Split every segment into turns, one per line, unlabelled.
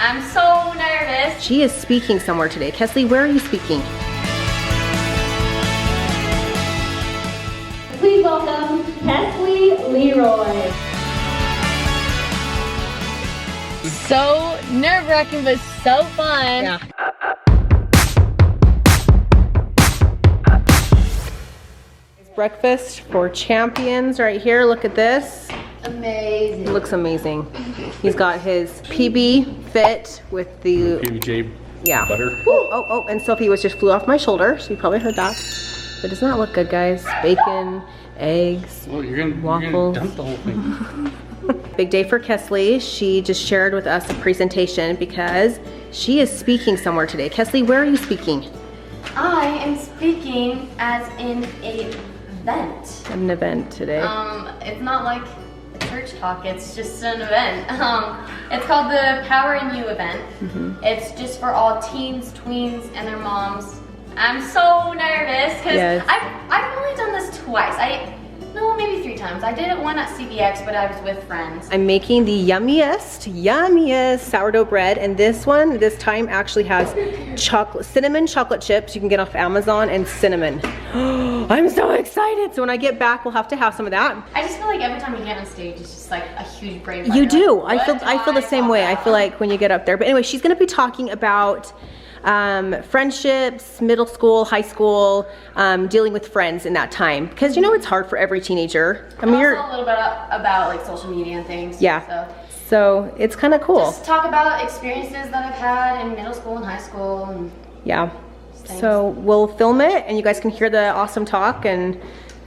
I'm so nervous.
She is speaking somewhere today. Kesley, where are you speaking?
Please welcome Kesley LeRoy. So nerve-wracking, but so fun.
Yeah. Breakfast for champions right here. Look at this.
Amazing.
It looks amazing. He's got his PB fit with the
PBJ
butter.
Ooh.
Oh, and Sophie just flew off my shoulder. So you probably heard that. But it does not look good, guys. Bacon, eggs,
Well, you're gonna
waffles.
dump the whole thing.
Big day for Kesley. She just shared with us a presentation because she is speaking somewhere today. Kesley, where are you speaking?
I am speaking as in an event.
At an event today.
It's not like a church talk, it's just an event. It's called the Power in You event. It's just for all teens, tweens, and their moms. I'm so nervous because
Yes.
I've only done this twice. No, maybe 3 times. I did it one at CBX, but I was with friends.
I'm making the yummiest sourdough bread, and this time actually has cinnamon chocolate chips you can get off Amazon and cinnamon. I'm so excited. So when I get back, we'll have to have some of that.
I just feel like every time you get on stage, it's just like a huge brain.
You do.
Like,
I feel the same way. I feel like when you get up there. But anyway, she's going to be talking about friendships, middle school, high school, dealing with friends in that time, because you know it's hard for every teenager. I mean,
also a little bit about like social media and things.
Yeah. So it's kind of cool.
Just talk about experiences that I've had in middle school and high school. And
yeah. So we'll film it, and you guys can hear the awesome talk, and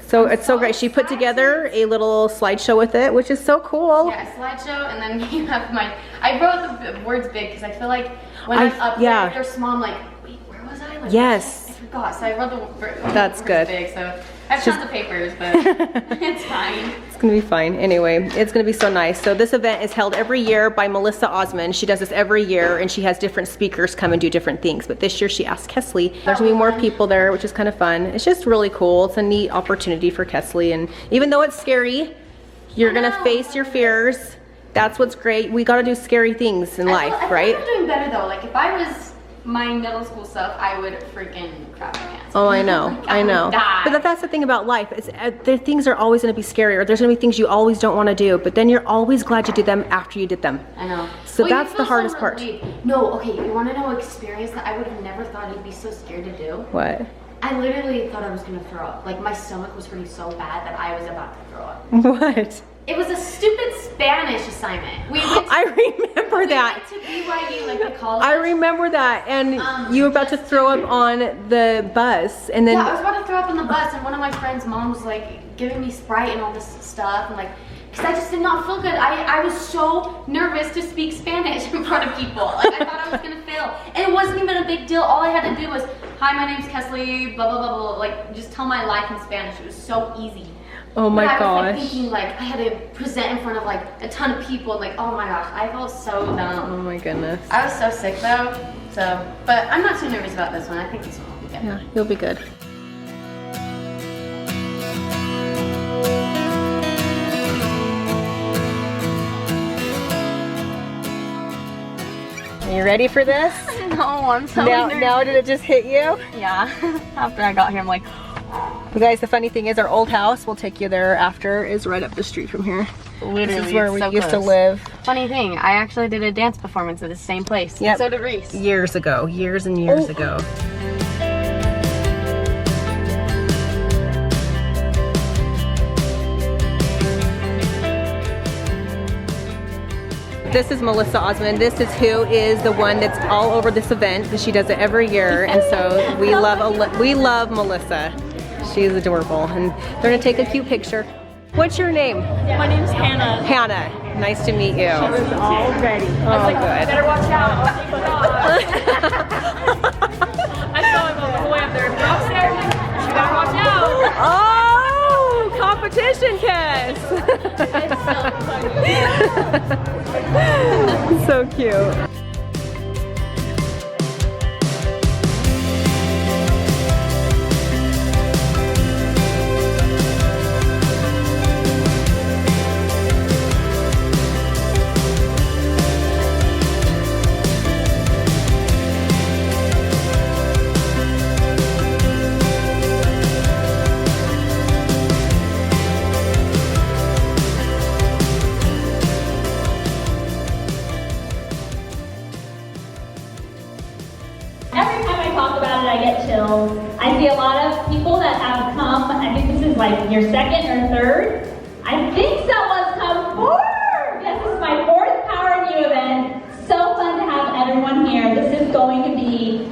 so it's so great. She put together a little slideshow with it, which is so cool.
yeah, a slideshow, and then you have I wrote the words big because I feel like when I'm up there, if they're small, I'm like, wait, where was I? Like,
yes.
I forgot. So I wrote the
That's
words
good.
big. So I have tons of papers, but it's fine.
It's gonna be fine. Anyway, it's gonna be so nice. So this event is held every year by Melissa Osmond. She does this every year, and she has different speakers come and do different things. But this year she asked Kesley. There's gonna be more people there, which is kind of fun. It's just really cool. It's a neat opportunity for Kesley, and even though it's scary, you're gonna face your fears. That's what's great. We gotta do scary things in life, right?
I'm doing better though. Like if I was my middle school stuff, I would freaking crap my pants.
Oh, I know,
Like,
I know.
would die.
But that's the thing about life. Is things are always gonna be scary, or there's gonna be things you always don't wanna do, but then you're always glad you did them after you did them.
I know.
So
Well,
that's
you
the
feel
hardest
so
part.
relieved. No, okay, you wanna know an experience that I would have never thought I'd be so scared to do?
What?
I literally thought I was gonna throw up. Like my stomach was hurting so bad that I was about to throw up.
What?
It was a stupid Spanish assignment. We went to,
I remember that.
We went to BYU, like the college.
I remember that, and you were about to throw up on the bus, and then
Yeah, I was about to throw up on the bus, and one of my friend's mom was like giving me Sprite and all this stuff, and like, because I just did not feel good. I was so nervous to speak Spanish in front of people. Like I thought I was gonna fail, and it wasn't even a big deal. All I had to do was, "Hi, my name's Kesley," blah blah blah blah. Like just tell my life in Spanish. It was so easy.
oh my
But I was
gosh.
like thinking like I had to present in front of like a ton of people, and like oh my gosh, I felt so dumb.
Oh my goodness.
I was so sick though. So, but I'm not too nervous about this one. I think this one will be good.
Yeah, you'll be good. Are you ready for this?
No, I'm so
Now did it just hit you?
Yeah. After I got here, I'm like,
You guys, the funny thing is our old house, we'll take you there after, is right up the street from here.
literally,
This is where we
so
used to
close.
live
Funny thing, I actually did a dance performance at the same place.
Yep.
So did Reese.
years ago, years and years ago. This is Melissa Osmond. This is who is the one that's all over this event. She does it every year, and so we love Melissa. She's adorable, and they're gonna take a cute picture. What's your name?
My name's Hannah.
Hannah. Nice to meet you.
I was all ready.
Oh, good.
Better watch out. I saw him on the way up there. Drop there. You better watch out.
Oh, competition kiss. So cute.
girls. I see a lot of people that have come. I think this is like your second or third. I think someone's come fourth. Yes, this is my fourth Power of You event. So fun to have everyone here. This is going to be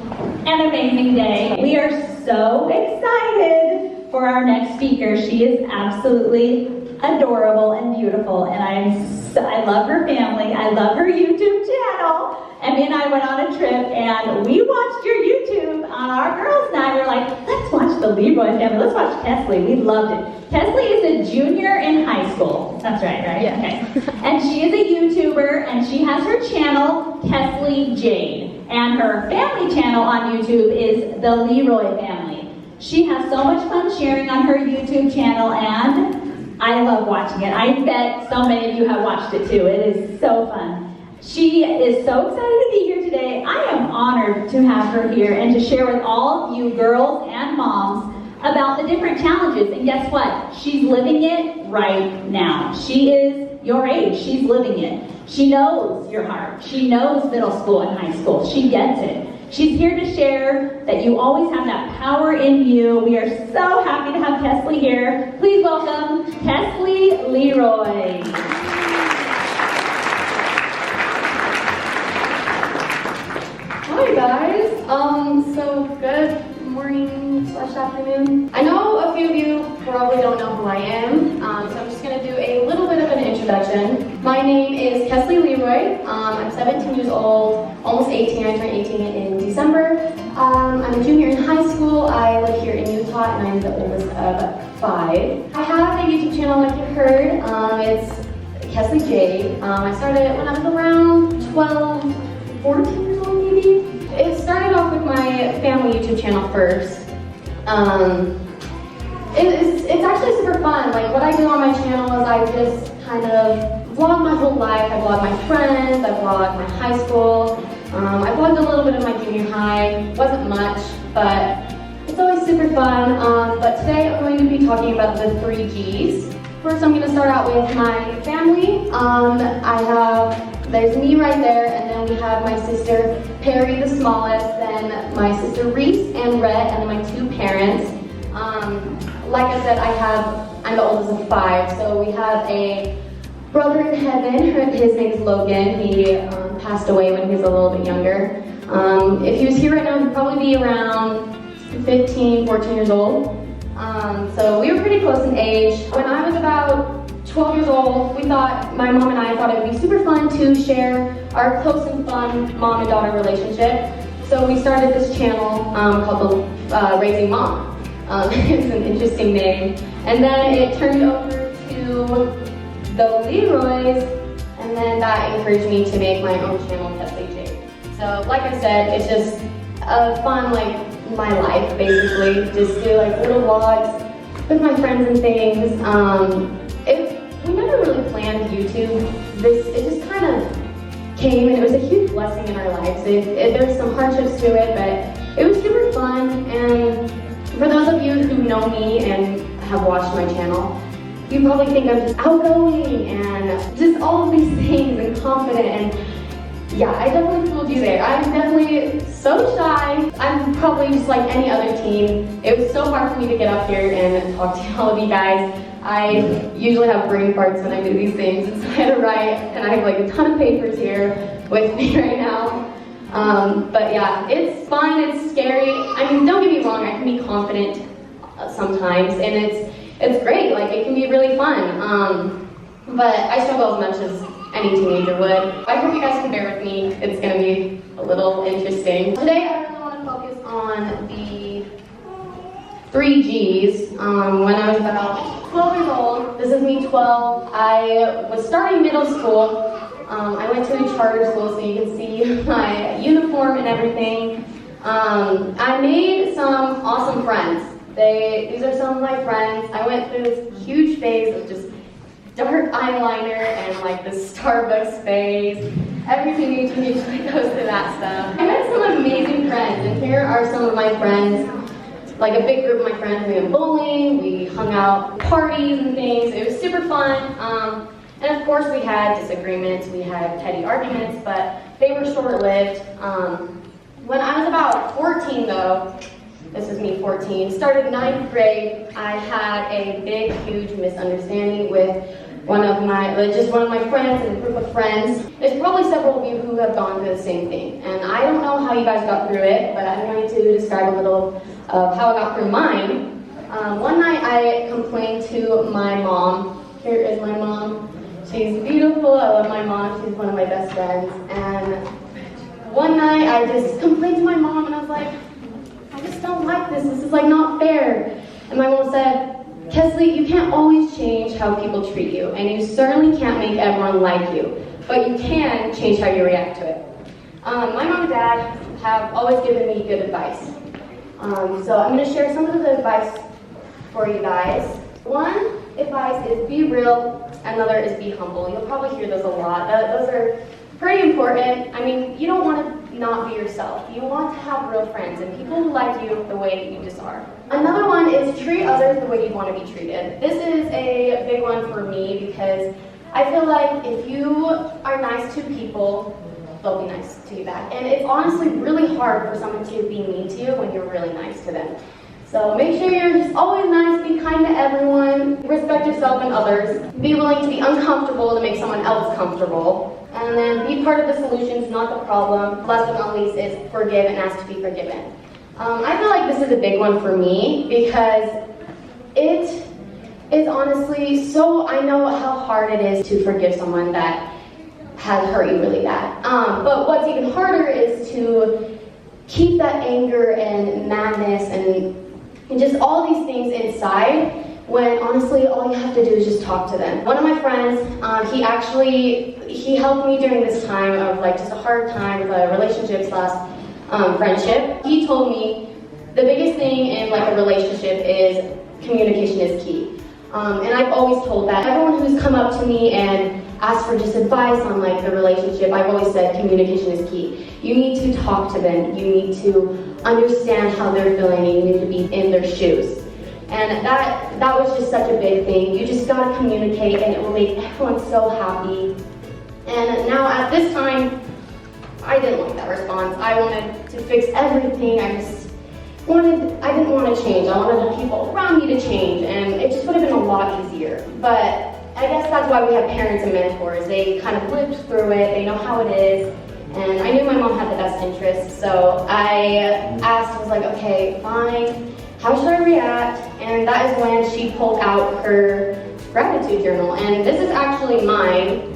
an amazing day. We are so excited for our next speaker. She is absolutely adorable and beautiful, and I love her family. I love her YouTube channel. And me and I went on a trip, and we watched your YouTube on our girls' night. We're like, let's watch the LeRoy family. Let's watch Kesley. We loved it. Kesley is a junior in high school. That's right?
Yeah.
Okay. And she is a YouTuber, and she has her channel, Kesley Jade. And her family channel on YouTube is The LeRoy Family. She has so much fun sharing on her YouTube channel, and I love watching it. I bet so many of you have watched it too. It is so fun. She is so excited to be here today. I am honored to have her here and to share with all of you girls and moms about the different challenges. And guess what? She's living it right now. She is your age. She's living it. She knows your heart. She knows middle school and high school. She gets it. She's here to share that you always have that power in you. We are so happy to have Kesley here. Please welcome Kesley LeRoy.
Hi guys, so good morning / afternoon. I know a few of you probably don't know who I am, so I'm just going to do a little bit of an introduction. My name is Kesley LeRoy. I'm 17 years old, almost 18. I turned 18 in December. I'm a junior in high school. I live here in Utah, and I'm the oldest of 5. I have a YouTube channel like you heard. It's Kesley Jade. I started it when I was around 12, 14 years old maybe. It started off with my family YouTube channel first. It's actually super fun. Like what I do on my channel is I just kind of vlog my whole life. I vlog my friends, I vlog my high school. I vlogged a little bit of my junior high. Wasn't much, but it's always super fun. But today I'm going to be talking about the 3 Gs. First I'm going to start out with my family. There's me right there, and then we have my sister Perri, the smallest, then my sister Reese and Rhett, and then my 2 parents. Like I said, I'm the oldest of 5, so we have a brother in heaven. His name is Logan. He passed away when he was a little bit younger. If he was here right now, he'd probably be around 15, 14 years old. So we were pretty close in age. When I was about 12 years old, my mom and I thought it would be super fun to share our close and fun mom and daughter relationship. So we started this channel called Raising Mom. It's an interesting name. And then it turned over to The LeRoys, and then that encouraged me to make my own channel, Kesley Jade. So like I said, it's just fun, like my life basically. Just do like little vlogs with my friends and things. We never really planned YouTube. It just kind of came, and it was a huge blessing in our lives. There's some hardships to it, but it was super fun. And for those of you who know me and have watched my channel, you probably think I'm just outgoing and just all of these things and confident. And yeah, I definitely fooled you there. I'm definitely so shy. I'm probably just like any other teen. It was so hard for me to get up here and talk to all of you guys. I usually have brain farts when I do these things, so I had to write, and I have like a ton of papers here with me right now. But yeah, it's fun, it's scary. I mean, don't get me wrong, I can be confident sometimes, and it's great, like it can be really fun. But I struggle as much as any teenager would. I hope you guys can bear with me. It's gonna be a little interesting. Today I really want to focus on the 3 Gs. When I was about 12 years old, this is me 12, I was starting middle school. I went to a charter school, so you can see my uniform and everything. I made some awesome friends. These are some of my friends. I went through this huge phase of just dark eyeliner and like the Starbucks phase. Every teenager usually goes through that stuff. I met some amazing friends, and here are some of my friends. Like a big group of my friends. We went bowling, we hung out, parties and things. It was super fun. And of course we had disagreements, we had petty arguments, but they were short-lived. When I was about 14 though,
This is me, 14. Started 9th grade. I had a big, huge misunderstanding with one of my friends and a group of friends. There's probably several of you who have gone through the same thing. And I don't know how you guys got through it, but I'm going to describe a little of how I got through mine. One night I complained to my mom. Here is my mom. She's beautiful. I love my mom. She's one of my best friends. And one night I just complained to my mom and I was like, I just don't like this. This is like not fair. And my mom said, Kesley, you can't always change how people treat you, and you certainly can't make everyone like you, but you can change how you react to it. My mom and dad have always given me good advice. So I'm going to share some of the advice for you guys. One advice is be real, another is be humble. You'll probably hear those a lot. Those are pretty important. I mean, you don't want to not be yourself. You want to have real friends and people who like you the way you just are. Another one is treat others the way you want to be treated. This is a big one for me because I feel like if you are nice to people, they'll be nice to you back. And it's honestly really hard for someone to be mean to you when you're really nice to them. So make sure you're just always nice, be kind to everyone, respect yourself and others, be willing to be uncomfortable to make someone else comfortable. And then be part of the solutions, not the problem. Last but not least is forgive and ask to be forgiven. I feel like this is a big one for me because it is honestly so, I know how hard it is to forgive someone that has hurt you really bad. But what's even harder is to keep that anger and madness and just all these things inside when honestly all you have to do is just talk to them. One of my friends, he helped me during this time of like just a hard time with a relationship / friendship. He told me the biggest thing in like a relationship is communication is key. And I've always told that. Everyone who's come up to me and asked for just advice on like the relationship, I've always said communication is key. You need to talk to them. You need to understand how they're feeling and you need to be in their shoes. And that was just such a big thing. You just gotta communicate and it will make everyone so happy. And now at this time, I didn't like that response. I wanted to fix everything. I didn't want to change. I wanted the people around me to change and it just would have been a lot easier. But I guess that's why we have parents and mentors. They kind of lived through it, they know how it is. And I knew my mom had the best interests, so I was like, okay, fine. How should I react? And that is when she pulled out her gratitude journal. And this is actually mine.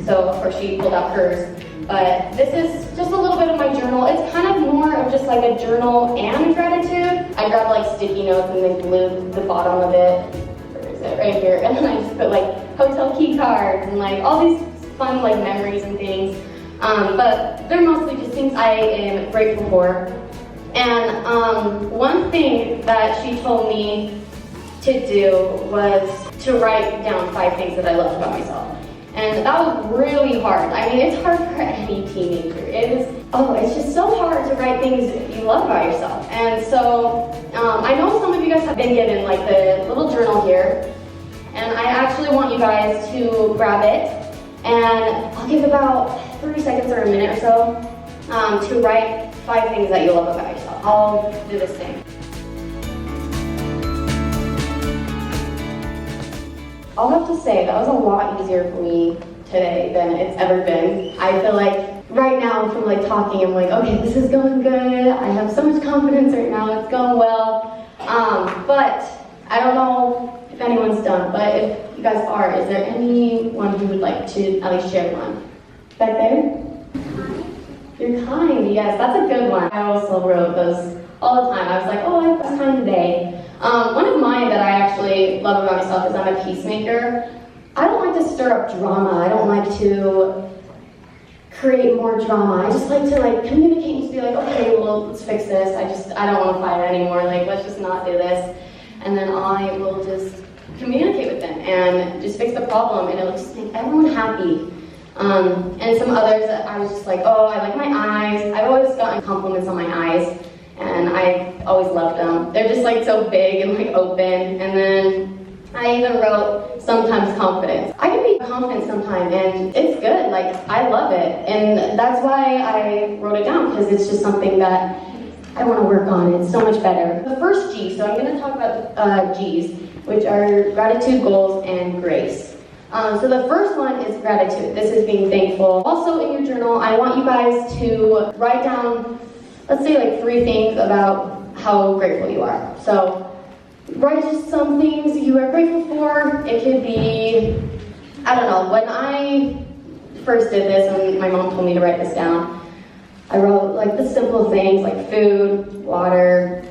So of course she pulled out hers. But this is just a little bit of my journal. It's kind of more of just like a journal and gratitude. I grabbed like sticky notes and then glued the bottom of it. Where is it? Right here. And then I just put like hotel key cards and like all these fun like memories and things. But they're mostly just things I am grateful for. And one thing that she told me to do was to write down 5 things that I loved about myself. And that was really hard. I mean, it's hard for any teenager. It's just so hard to write things you love about yourself. And so I know some of you guys have been given like the little journal here. And I actually want you guys to grab it. And I'll give about 30 seconds or a minute or so to write 5 things that you love about yourself. I'll do this thing. I'll have to say, that was a lot easier for me today than it's ever been. I feel like right now from like talking, I'm like, okay, this is going good. I have so much confidence right now, it's going well. But I don't know if anyone's done, but if you guys are, is there anyone who would like to at least share one? Back there? You're kind, yes, that's a good one. I also wrote those all the time. I was like, oh, I was kind today. One of mine that I actually love about myself is I'm a peacemaker. I don't like to stir up drama. I don't like to create more drama. I just like to like communicate and just be like, okay, well, let's fix this. I don't want to fight anymore. Like, let's just not do this. And then I will just communicate with them and just fix the problem, and it'll just make everyone happy. And some others that I was just like, oh, I like my eyes. I've always gotten compliments on my eyes, and I always loved them. They're just like so big and like open. And then I even wrote sometimes confidence. I can be confident sometimes, and it's good. Like, I love it, and that's why I wrote it down, because it's just something that I want to work on. It's so much better. The first G, so I'm going to talk about G's, which are gratitude, goals, and grace. So the first one is gratitude. This is being thankful. Also in your journal, I want you guys to write down, let's say like 3 things about how grateful you are. So write just some things you are grateful for. It could be, I don't know, when I first did this and my mom told me to write this down, I wrote like the simple things like food, water,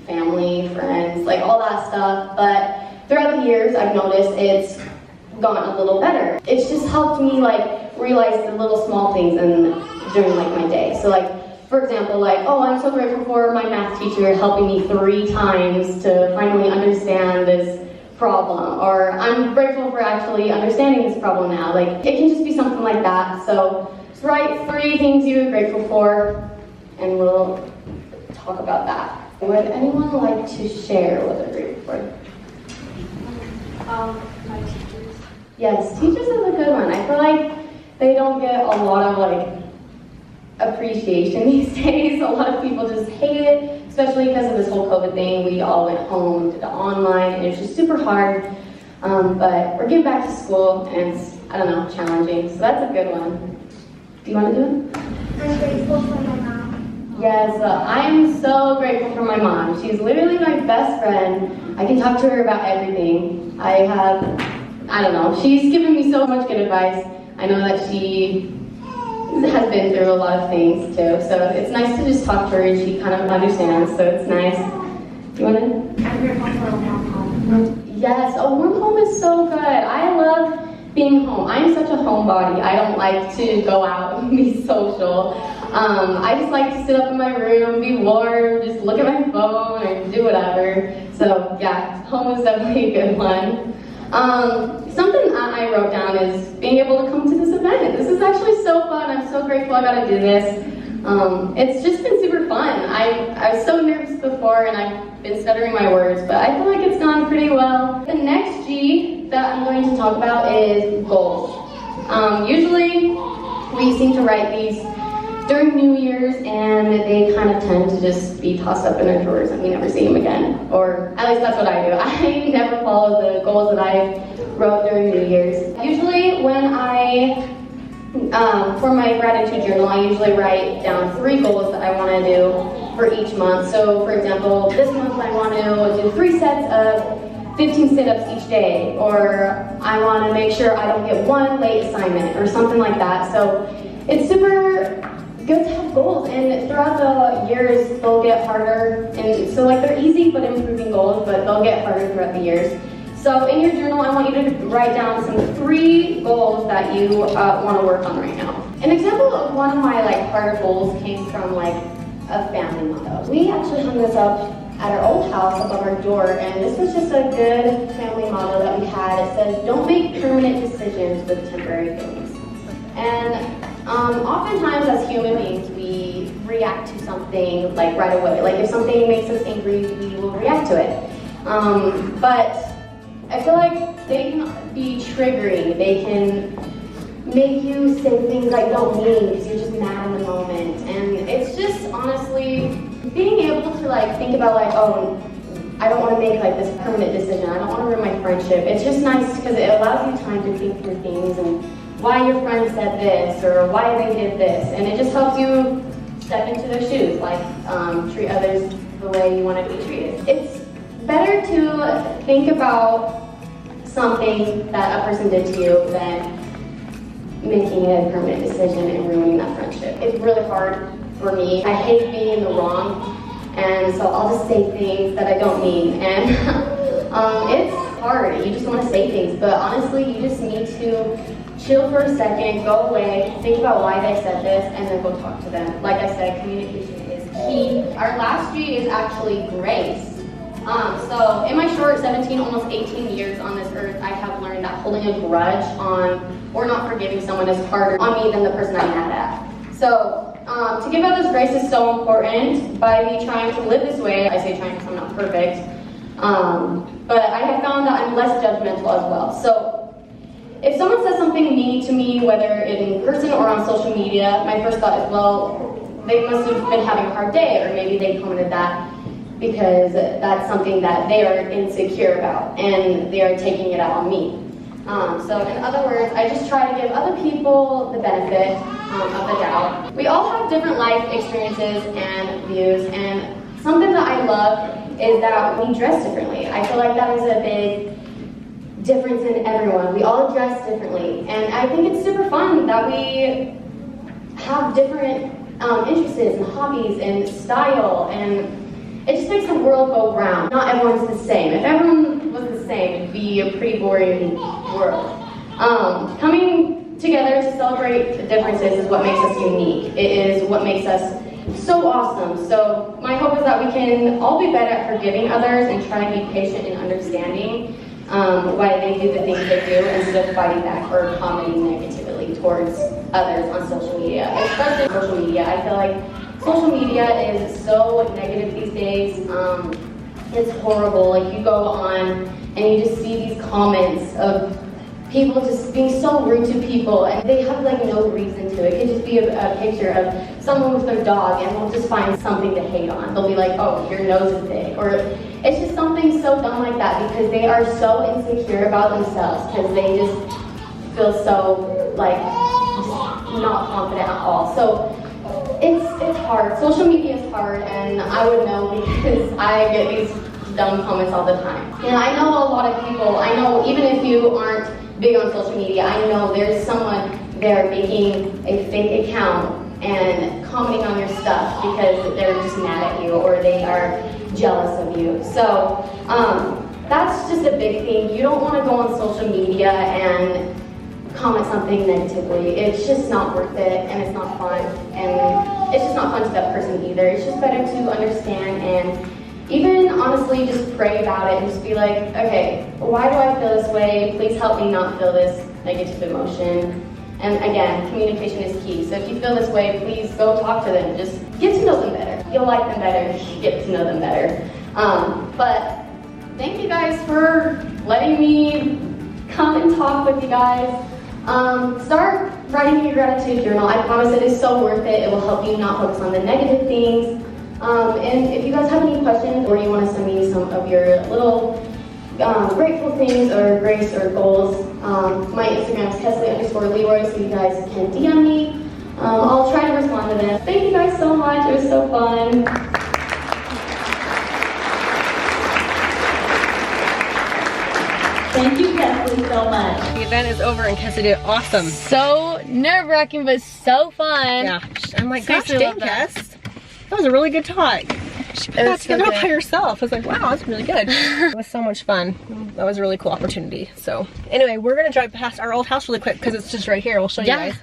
family, friends, like all that stuff. But throughout the years, I've noticed it's gotten a little better. It's just helped me like realize the little small things during like my day. So like, for example, like, oh, I'm so grateful for my math teacher helping me 3 times to finally understand this problem, or I'm grateful for actually understanding this problem now. Like, it can just be something like that. So just write 3 things you're grateful for, and we'll talk about that. Would anyone like to share what they're grateful for?
My teachers.
Yes, teachers is a good one. I feel like they don't get a lot of like appreciation these days. A lot of people just hate it, especially because of this whole COVID thing. We all went home, did it online, and it was just super hard. But we're getting back to school, and it's, I don't know, challenging. So that's a good one. Do you want to do it?
I'm grateful for my mom.
Yes, I'm so grateful for my mom. She's literally my best friend. I can talk to her about everything. I don't know, she's given me so much good advice. I know that she has been through a lot of things too, so it's nice to just talk to her and she kind of understands, so it's nice. Do you want to?
I'm grateful for a warm home.
Yes, a warm home is so good. I love being home. I'm such a homebody. I don't like to go out and be social. I just like to sit up in my room, be warm, just look at my phone or do whatever. So yeah, home is definitely a good one. Something I wrote down is being able to come to this event. This is actually so fun. I'm so grateful I got to do this. It's just been super fun. I was so nervous before and I've been stuttering my words, but I feel like it's gone pretty well. The next G that I'm going to talk about is goals. Usually we seem to write these during New Year's and they kind of tend to just be tossed up in our drawers and we never see them again. Or at least that's what I do. I never follow the goals that I wrote during New Year's. Usually when for my gratitude journal, I usually write down 3 goals that I want to do for each month. So for example, this month I want to do 3 sets of 15 sit-ups each day, or I want to make sure I don't get 1 late assignment or something like that. So it's super good to have goals, and throughout the years they'll get harder, and so like they're easy but improving goals, but they'll get harder throughout the years. So in your journal, I want you to write down some 3 goals that you want to work on right now. An example of one of my like harder goals came from like a family motto. We actually hung this up at our old house above our door, and this was just a good family motto that we had. It says, "Don't make permanent decisions with temporary feelings." And oftentimes as human beings, we react to something like right away. Like if something makes us angry, we will react to it. But I feel like they can be triggering. They can make you say things that you don't mean because you're just mad in the moment. And it's just honestly being able to like think about like, oh, I don't want to make like this permanent decision. I don't want to ruin my friendship. It's just nice because it allows you time to think through things and why your friend said this or why they did this. And it just helps you step into their shoes, like treat others the way you want to be treated. It's better to think about something that a person did to you than making it a permanent decision and ruining that friendship. It's really hard for me. I hate being in the wrong, and so I'll just say things that I don't mean. And it's hard. You just want to say things, but honestly, you just need to chill for a second, go away, think about why they said this, and then go talk to them. Like I said, communication is key. Our last G is actually grace. So in my short 17, almost 18 years on this earth, I have learned that holding a grudge on or not forgiving someone is harder on me than the person I'm mad at. So to give others grace is so important. By me trying to live this way, I say trying because I'm not perfect, but I have found that I'm less judgmental as well. So if someone says something mean to me, whether in person or on social media, my first thought is, well, they must have been having a hard day, or maybe they commented that because that's something that they are insecure about and they are taking it out on me. So in other words, I just try to give other people the benefit of the doubt. We all have different life experiences and views, and something that I love is that we dress differently. I feel like that is a big difference in everyone. We all dress differently, and I think it's super fun that we have different interests and hobbies and style, and it just makes the world go round. Not everyone's the same. If everyone was the same, it'd be a pretty boring world. Coming together to celebrate the differences is what makes us unique. It is what makes us so awesome. So my hope is that we can all be better at forgiving others and try to be patient and understanding why they do the things they do, instead of fighting back or commenting negatively towards others on social media. Especially social media. I feel like social media is so negative these days. It's horrible. Like, you go on and you just see these comments of people just being so rude to people, and they have like no reason to. It could just be a picture of someone with their dog, and they'll just find something to hate on. They'll be like, oh, your nose is big, or it's just something so dumb like that, because they are so insecure about themselves, because they just feel so like just not confident at all. So it's hard. Social media is hard, and I would know because I get these dumb comments all the time. And I know a lot of people, I know even if you aren't big on social media, I know there's someone there making a fake account and commenting on your stuff because they're just mad at you or they are jealous of you. So that's just a big thing. You don't want to go on social media and comment something negatively. It's just not worth it, and it's not fun, and it's just not fun to that person either. It's just better to understand and even honestly just pray about it and just be like, okay, why do I feel this way? Please help me not feel this negative emotion. And again, communication is key. So if you feel this way, please go talk to them. Just get to know them better. You'll like them better if you get to know them better. But thank you guys for letting me come and talk with you guys. Start writing your gratitude journal. I promise it is so worth it. It will help you not focus on the negative things. And if you guys have any questions or you want to send me some of your little grateful things or grace or goals, my Instagram is Kesley_LeRoy, so you guys can DM me. I'll try to respond to them. Thank you guys so much. It was so fun.
Thank you, Kesley, so much.
The event is over and Kesley did awesome.
So nerve-wracking, but so fun.
Yeah, I'm like, gosh
Seriously
dang,
love that.
Kes. That was a really good talk. She put that together all by herself. I was like, wow, that's really good. It was so much fun. That was a really cool opportunity. So anyway, we're gonna drive past our old house really quick because it's just right here. We'll show you guys.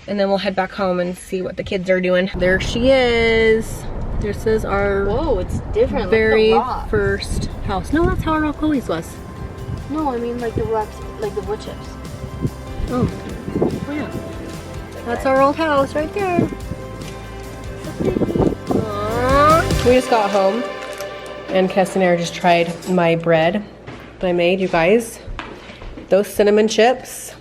And then we'll head back home and see what the kids are doing. There she is. This is our
It's different.
very
like the rock.
first house. No, that's how our rock always was.
No, I mean like the rocks, like the wood chips.
Oh yeah. That's our old house right there. Aww. We just got home and Kes and I just tried my bread that I made, you guys. Those cinnamon chips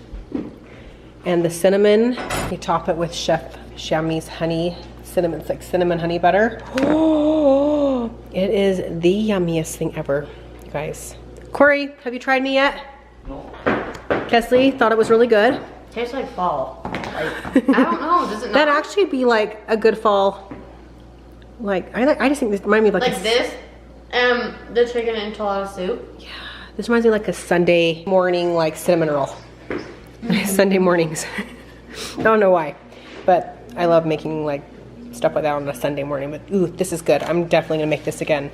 and the cinnamon, you top it with Chef Shami's honey cinnamon. It's like cinnamon honey butter. Oh, it is the yummiest thing ever, you guys. Corey, have you tried me yet? No. Kesley thought it was really good.
Tastes like fall. Like, I don't know. Does it not?
That'd actually be like a good fall. Like I just think this reminds me of like
this, the chicken enchilada soup.
Yeah, this reminds me of like a Sunday morning like cinnamon roll. Sunday mornings. I don't know why, but I love making like stuff like that on a Sunday morning. But ooh, this is good. I'm definitely gonna make this again.